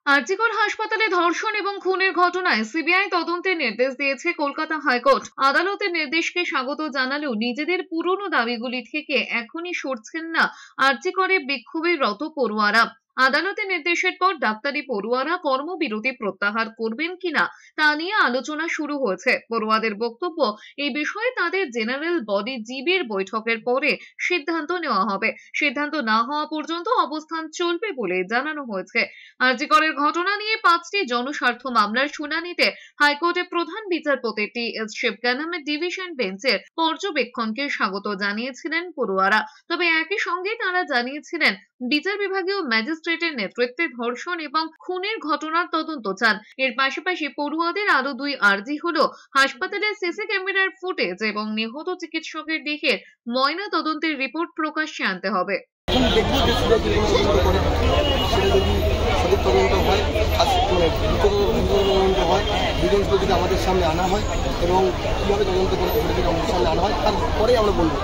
আরজিকর হাসপাতালে ধর্ষণ এবং খুনের ঘটনায় সিবিআই তদন্তের নির্দেশ দিয়েছে কলকাতা হাইকোর্ট। আদালতের নির্দেশকে স্বাগত জানালেও নিজেদের পুরনো দাবিগুলি থেকে এখনই সরছেন না আরজিকরে বিক্ষোভে রত পড়ুয়ারা। আদালতের নির্দেশের পর ডাক্তারি পড়ুয়ারা কর্মবিরতি প্রত্যাহার করবেন কিনা তা নিয়ে আলোচনা শুরু হয়েছে। পড়ুয়াদের বক্তব্য, এই বিষয়ে তাদের জেনারেল বডি জিবির বৈঠকের পরে সিদ্ধান্ত নেওয়া হবে। সিদ্ধান্ত না হওয়া পর্যন্ত অবস্থান চলবে বলে জানানো হয়েছে। আরজি করের ঘটনা নিয়ে 5টি জনস্বার্থ মামলার শুনানিতে হাইকোর্টের প্রধান বিচারপতি টি.এস. শিবগানামের ডিভিশন বেঞ্চের পর্যবেক্ষণকে স্বাগত জানিয়েছিলেন পড়ুয়ারা। তবে একই সঙ্গে তারা জানিয়েছিলেন বিচার বিভাগীয় ম্যাজিস্ট্রেটের নেতৃত্বে ধর্ষণ এবং খুনের ঘটনার তদন্ত চান। এর পাশাপাশি পড়ুয়াদের আরো 2 আর্জি হলো হাসপাতালের সিসি ক্যামেরার ফুটেজ এবং নিহত চিকিৎসকের দেহের ময়না তদন্তের রিপোর্ট প্রকাশ্যে আনতে হবে। দেখবো যে সেটা যদি কোনো তদন্ত করে, সেটা যদি সঠিক তদন্ত হয়, তদন্ত হয়, ভিডিওগুলো যদি আমাদের সামনে আনা হয় এবং কীভাবে তদন্ত করে সেটা যদি আমাদের সামনে আনা হয়, তারপরেই আমরা বলবো